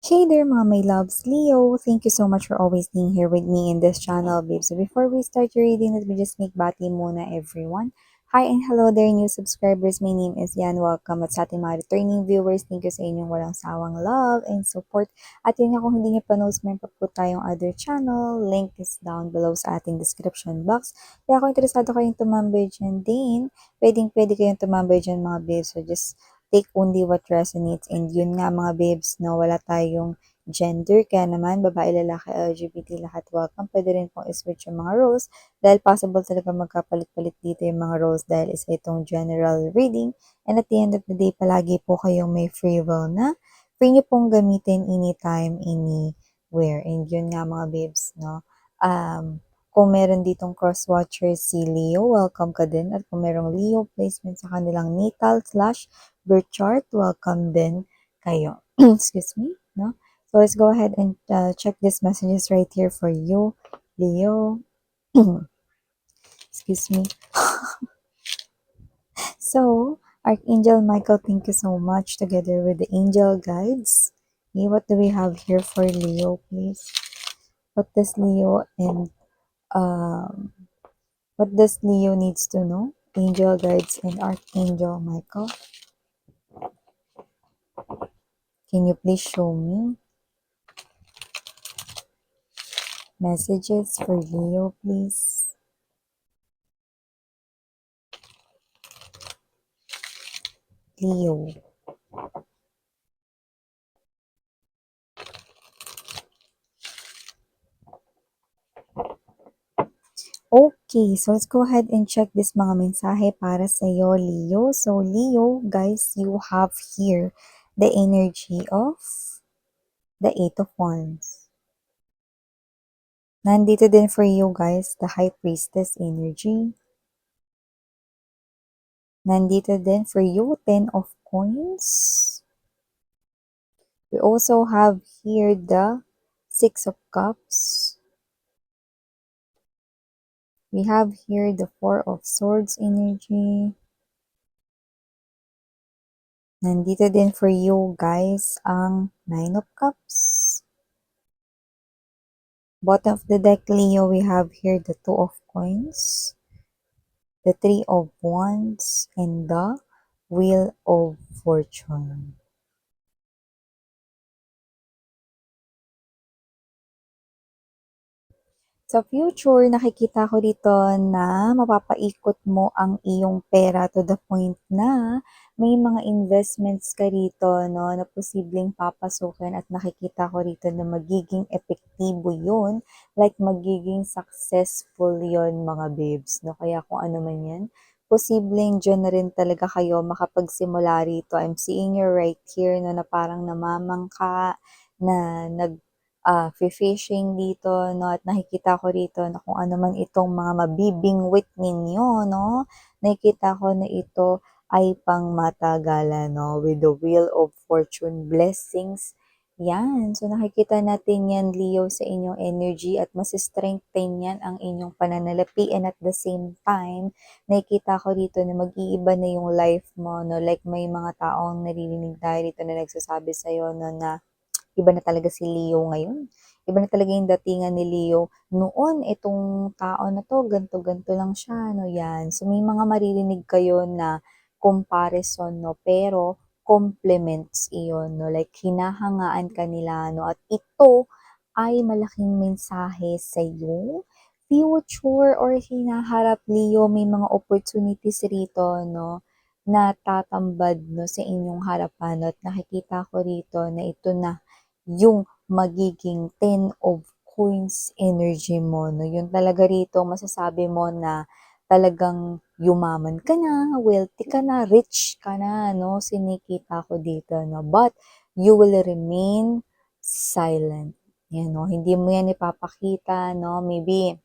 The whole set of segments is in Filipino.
Hey there, mga my loves, Leo. Thank you so much for always being here with me in this channel, babe. So before we start your reading, let me just make bati muna everyone. Hi and hello there, new subscribers. My name is Yan. Welcome at sa ating mga returning viewers. Thank you sa inyong walang sawang love and support. At yun nga, kung hindi niyo pa knows, may pa po tayong other channel. Link is down below sa ating description box. Kaya kung interesado kayong tumambay dyan din, pwedeng-pwede kayong tumambay dyan mga babe. So just take only what resonates. And yun nga mga babes, no, wala tayong gender. Kaya naman, babae, lalaki, LGBT, lahat welcome. Pwede rin pong switch yung mga roles dahil possible talaga magkapalit-palit dito yung mga roles dahil isa itong general reading. And at the end of the day, palagi po kayong may free will na free nyo pong gamitin anytime, anywhere. And yun nga mga babes, no. Kung meron ditong cross-watcher si Leo, welcome ka din. At kung merong Leo placement sa kanilang natal / birth chart, welcome din kayo. Excuse me, no? So let's go ahead and check these messages right here for you, Leo. Excuse me. So, Archangel Michael, thank you so much together with the angel guides. Okay, what do we have here for Leo, please? What does Leo and what does Leo needs to know? Angel guides and Archangel Michael. Can you please show me messages for Leo, please? Leo. Okay, so let's go ahead and check this mga mensahe para sa iyo, Leo. So, Leo, guys, you have here the energy of the Eight of Wands. Nandito din for you, guys, the High Priestess energy. Nandito din for you, Ten of Coins. We also have here the Six of Cups. We have here the Four of Swords energy. Nandito din for you guys ang Nine of Cups. Bottom of the deck, Leo, we have here the Two of Coins, the Three of Wands, and the Wheel of Fortune. Sa future, nakikita ko dito na mapapaikot mo ang iyong pera to the point na may mga investments ka rito, no, na posibleng papasukin at nakikita ko rito na magiging epektibo yun, like magiging successful yon mga babes, no, kaya kung ano man yan, posibleng dyan na rin talaga kayo makapagsimula rito. I'm seeing you right here, no, na parang namamangka, na fishing dito, no, at nakikita ko rito na kung ano man itong mga mabibingwit ninyo, no, nakikita ko na ito ay pang matagalan, no, with the Wheel of Fortune blessings. Yan. So, nakikita natin yan, Leo, sa inyong energy at masistrengthen yan ang inyong pananalapi and at the same time, nakikita ko rito na mag-iiba na yung life mo, no, like may mga taong naririnig tayo dito na nagsasabi sa'yo, no, na iba na talaga si Leo ngayon. Iba na talaga yung datingan ni Leo. Noon, itong tao na to, ganto-ganto lang siya, no, yan. So, may mga maririnig kayo na comparison, no, pero complements iyon, no, like hinahangaan ka nila, no, at ito ay malaking mensahe sa iyo future or hinaharap, Leo, may mga opportunities rito, no, na tatambad, no, sa inyong harapan, no, at nakikita ko rito na ito na yung magiging Ten of Coins energy mo, no? Yun talaga rito, masasabi mo na talagang yumaman ka na, wealthy ka na, rich ka na, no? Sinikita ko dito, no? But you will remain silent. Yan, no? Hindi mo yan ipapakita, no? Maybe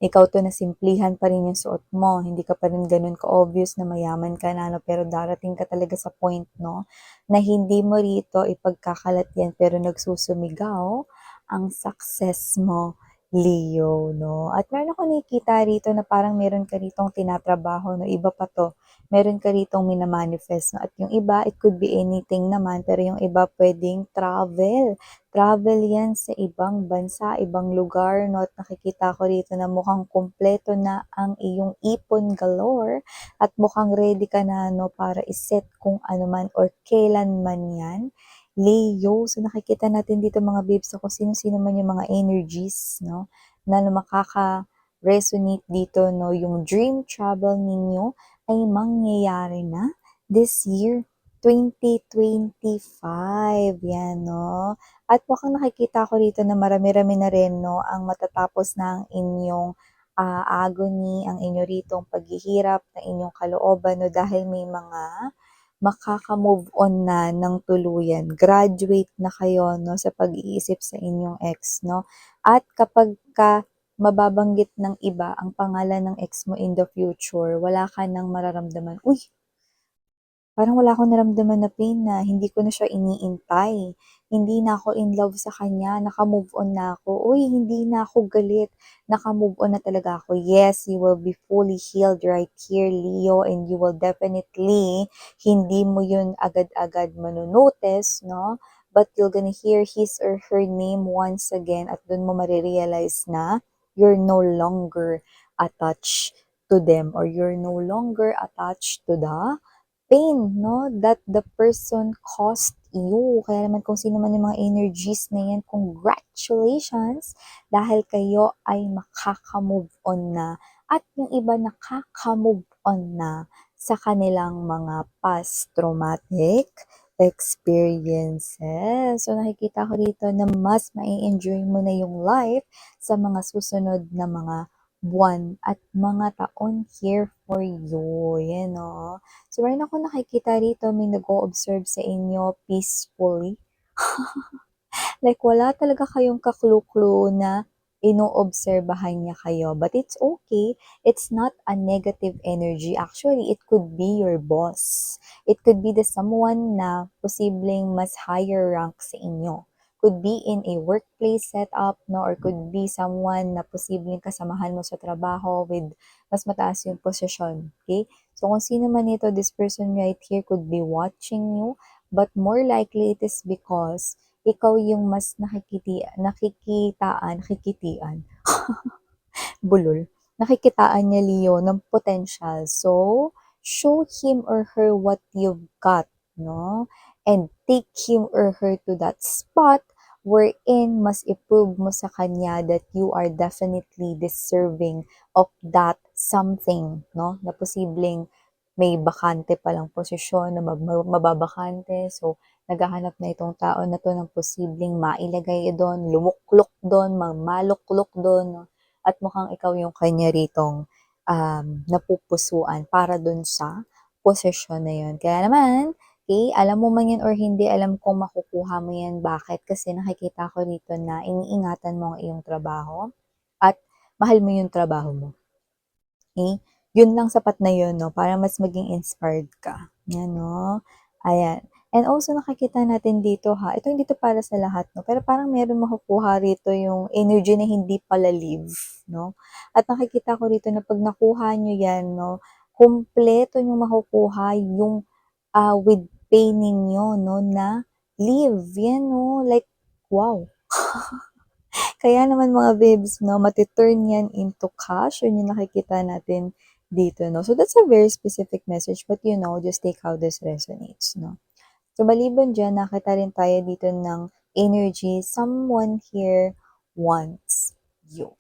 ikaw to na simplihan pa rin yung suot mo. Hindi ka pa rin ganun ka-obvious na mayaman ka na, no? Pero darating ka talaga sa point, no? Na hindi mo rito ipagkakalat yan pero nagsusumigaw ang success mo. Leo, 'no? At meron akong nakikita rito na parang meron ka ritong tinatrabaho 'no, iba pa 'to. Meron ka ritong mina-manifest 'no, at yung iba it could be anything naman, pero yung iba puwedeng travel. Travel 'yan sa ibang bansa, ibang lugar 'no, at nakikita ko rito na mukhang kumpleto na ang iyong ipon galore at mukhang ready ka na 'no, para i-set kung ano man or kailan man 'yan. Leo. So, nakikita natin dito mga babes kung sino-sino man yung mga energies, no, na makaka-resonate dito, no, yung dream travel ninyo ay mangyayari na this year, 2025. Yan, no. At mukhang nakikita ko dito na marami-rami na rin, no, ang matatapos na ang inyong agony, ang inyo ritong paghihirap na inyong kalooban, no, dahil may mga makaka-move on na ng tuluyan. Graduate na kayo 'no, sa pag-iisip sa inyong ex 'no. At kapagka mababanggit ng iba ang pangalan ng ex mo in the future, wala ka ng mararamdaman, "Uy, parang wala akong naramdaman na pain na hindi ko na siya iniintay. Hindi na ako in love sa kanya, naka-move on na ako. Uy, hindi na ako galit, naka-move on na talaga ako." Yes, you will be fully healed right here, Leo, and you will definitely, hindi mo yun agad-agad manonotice, no? But you're gonna hear his or her name once again at dun mo marirealize na you're no longer attached to them or you're no longer attached to the pain, no, that the person caused you. Kaya naman kung sino man yung mga energies na yan, congratulations! Dahil kayo ay makaka-move on na. At yung iba nakaka-move on na sa kanilang mga past traumatic experiences. So nakikita ko dito na mas mai-enjoy mo na yung life sa mga susunod na mga buwan at mga taon here for you. Yan, no? So, meron ako nakikita rito, may nag-o-observe sa inyo peacefully. Like, wala talaga kayong ka-clue-clue na inoobserbahan niya kayo. But it's okay. It's not a negative energy. Actually, it could be your boss. It could be the someone na posibleng mas higher rank sa inyo. Could be in a workplace setup, no? Or could be someone na posibleng kasamahan mo sa trabaho with mas mataas yung posisyon. Okay? So, kung sino man ito, this person right here could be watching you, but more likely it is because ikaw yung mas nakikitian, bulol, nakikitaan niya Leo ng potential. So, show him or her what you've got, no? And take him or her to that spot wherein mas i-prove mo sa kanya that you are definitely deserving of that something, no? Na posibleng may bakante palang posisyon na mababakante. So, naghahanap na itong tao na 'to ng posibleng mailagay do'n, lumuklok do'n, maluklok do'n 'no, at mukhang ikaw yung kanya ritong, napupusuan para do'n sa posisyon na 'yun. Kaya naman, okey, alam mo man 'yan or hindi, alam kong makukuha mo 'yan. Bakit? Kasi nakikita ko rito na iniingatan mo ang iyong trabaho at mahal mo yung trabaho mo. Eh, yun lang sapat na yun 'no, para mas maging inspired ka, 'yan 'no, ayan. And also nakikita natin dito ha, ito hindi 'to para sa lahat 'no, pero parang meron makukuha rito yung energy na hindi pala leave 'no. At nakikita ko rito na 'pag nakuha niyo 'yan 'no, kumpleto niyong makukuha yung, with pay ninyo 'no na leave, 'yan 'no, like wow. Kaya naman mga babes 'no, mati-turn 'yan into cash, yun yung nakikita natin dito 'no. So that's a very specific message but you know, just take how this resonates 'no. So maliban diyan, nakita rin tayo dito ng energy, someone here wants you.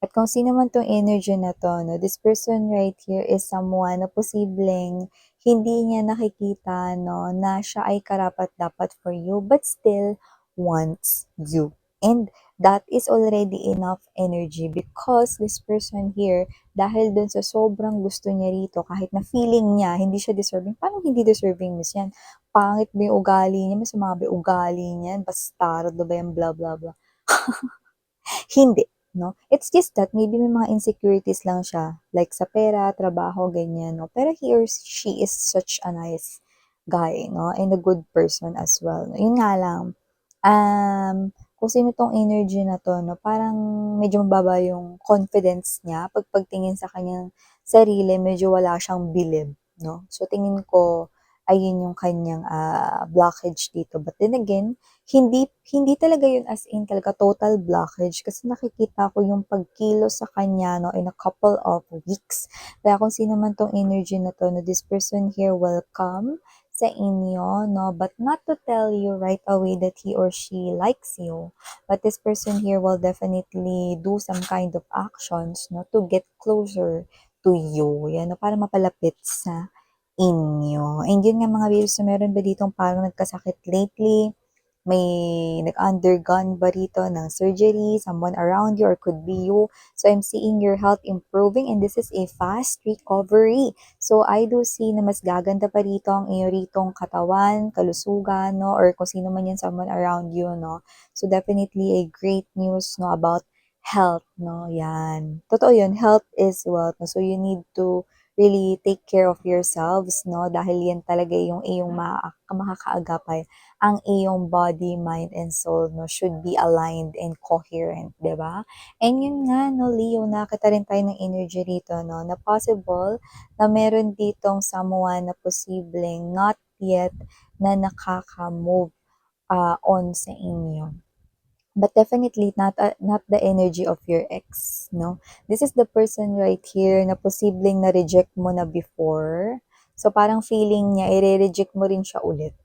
At kung sino man 'tong energy na 'to 'no, this person right here is someone na posibleng hindi niya nakikita 'no, na siya ay karapat-dapat for you but still wants you. And that is already enough energy because this person here, dahil dun sa sobrang gusto niya rito, kahit na feeling niya hindi siya deserving. Paano hindi deserving, miss, yan? Pangit ba yung ugali niya? Masama ba yung ugali niya? Bastardo ba yan? Blah, blah, blah. Hindi, 'no? It's just that maybe may mga insecurities lang siya, like sa pera, trabaho, ganyan, 'no? Pero he or she is such a nice guy, 'no? And a good person as well. 'No? Yun nga lang, um, kung sino 'tong energy na 'to 'no, parang medyo mababa yung confidence niya, pagtingin sa kanyang sarili medyo wala siyang bilib 'no. So tingin ko ayun yung kanyang, blockage dito. But then again, hindi hindi talaga yun as in talaga total blockage kasi nakikita ko yung pagkilos sa kanya 'no, in a couple of weeks. Kaya kung sino man 'tong energy na 'to 'no, this person here will come sa inyo 'no, but not to tell you right away that he or she likes you. But this person here will definitely do some kind of actions 'no, to get closer to you, 'yan 'no, para mapalapit sa inyo. And yun nga mga viewers, so meron ba ditong parang nagkasakit lately? May nag-undergone ba rito ng surgery, someone around you, or could be you? So I'm seeing your health improving and this is a fast recovery. So I do see na mas gaganda pa rito ang iyo ritong katawan, kalusugan, no? Or kung sino man yan, someone around you, no? So definitely a great news, no, about health, no? Yan. Totoo yun, health is wealth, no? So you need to really take care of yourselves, no? Dahil yan talaga yung iyong makakaagapay. Ang iyong body, mind, and soul, no, should be aligned and coherent, di ba? And yun nga, no, Leo, nakita rin tayo ng energy rito, no, na possible na meron ditong someone na posibleng not yet na nakaka-move on sa inyo. But definitely not the energy of your ex, no? This is the person right here na posibleng na-reject mo na before. So parang feeling niya, i-reject mo rin siya ulit.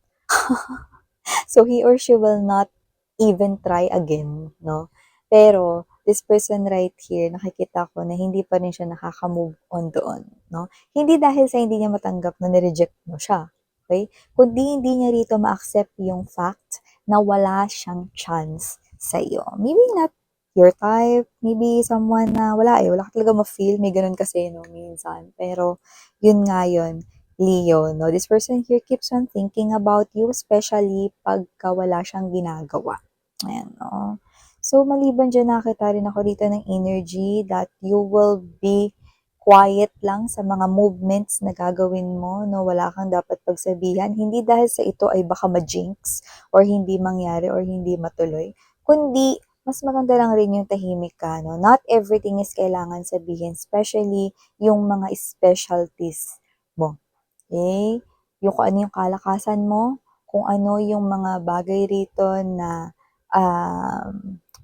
So he or she will not even try again, no? Pero this person right here, nakikita ko na hindi pa rin siya nakaka-move on doon, no? Hindi dahil sa hindi niya matanggap na nireject mo siya, okay? Kundi hindi niya rito ma-accept yung fact na wala siyang chance sa iyo. Maybe not your type, maybe someone na wala ka talaga ma-feel, may ganun kasi, no, minsan. Pero yun nga yun, Leo, no? This person here keeps on thinking about you, especially pagka wala siyang ginagawa. Ayan, no? So, maliban dyan, nakita rin ako dito ng energy that you will be quiet lang sa mga movements na gagawin mo, no? Wala kang dapat pagsabihan. Hindi dahil sa ito ay baka ma-jinx or hindi mangyari or hindi matuloy, kundi mas maganda lang rin yung tahimik ka, no? Not everything is kailangan sabihin, especially yung mga specialties mo. Okay? Yung kung ano yung kalakasan mo, kung ano yung mga bagay rito na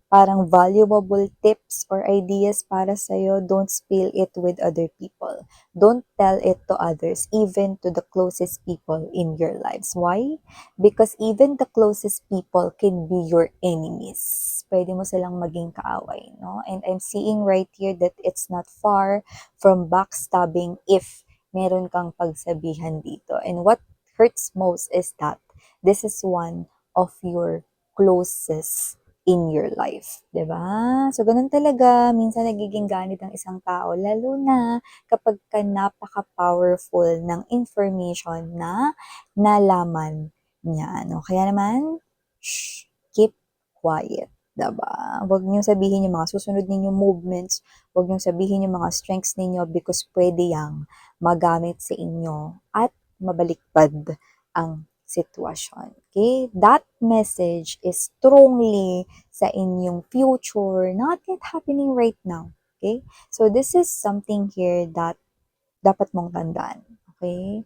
parang valuable tips or ideas para sa'yo, don't spill it with other people. Don't tell it to others, even to the closest people in your lives. Why? Because even the closest people can be your enemies. Pwede mo silang maging kaaway, no? And I'm seeing right here that it's not far from backstabbing if meron kang pagsabihan dito. And what hurts most is that this is one of your closest in your life, 'di ba? So ganun talaga minsan nagiging ganit ang isang tao lalo na kapag ka napaka-powerful ng information na nalaman niya, no? Kaya naman, keep quiet, 'di ba? Huwag niyong sabihin yung mga susunod ninyong movements, huwag niyong sabihin yung mga strengths ninyo because pwede yang magamit sa inyo at mabaliktad ang sitwasyon. Okay? That message is strongly sa inyong future, not yet happening right now. Okay? So this is something here that dapat mong tandaan. Okay?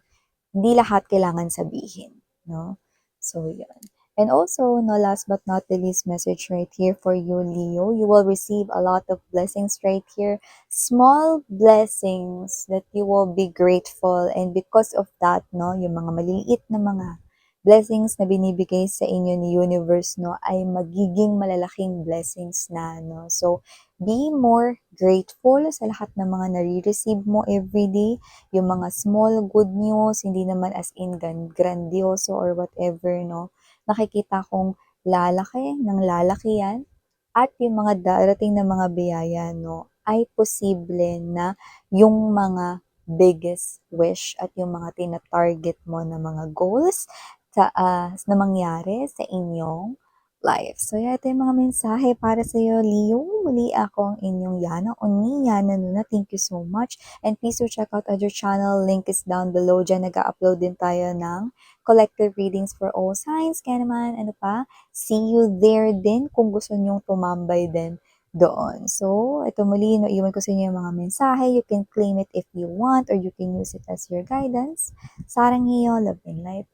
Hindi lahat kailangan sabihin, no? So, yun. And also, no, last but not the least message right here for you, Leo. You will receive a lot of blessings right here. Small blessings that you will be grateful. And because of that, no, yung mga maliliit na mga blessings na binibigay sa inyo ni universe, no, ay magiging malalaking blessings na, no. So, be more grateful sa lahat ng mga nare-receive mo everyday, yung mga small good news, hindi naman as in grandioso or whatever, no. Nakikita kong lalaki ng lalaki yan at yung mga darating na mga biyaya, no, ay posible na yung mga biggest wish at yung mga tina-target mo na mga goals na mangyari sa inyong life. So, yeah, ito yung mga mensahe para sa'yo, Leo. Muli ako ang inyong Yana o ni Yana Nuna. Thank you so much. And please do check out other channel. Link is down below. Diyan nag-upload din tayo ng collective readings for all signs. Kaya naman, ano pa, see you there din kung gusto nyong tumambay din doon. So, ito muli, no, iwan ko sa inyo yung mga mensahe. You can claim it if you want or you can use it as your guidance. Sarang iyo, love and light.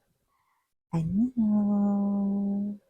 Annyeong.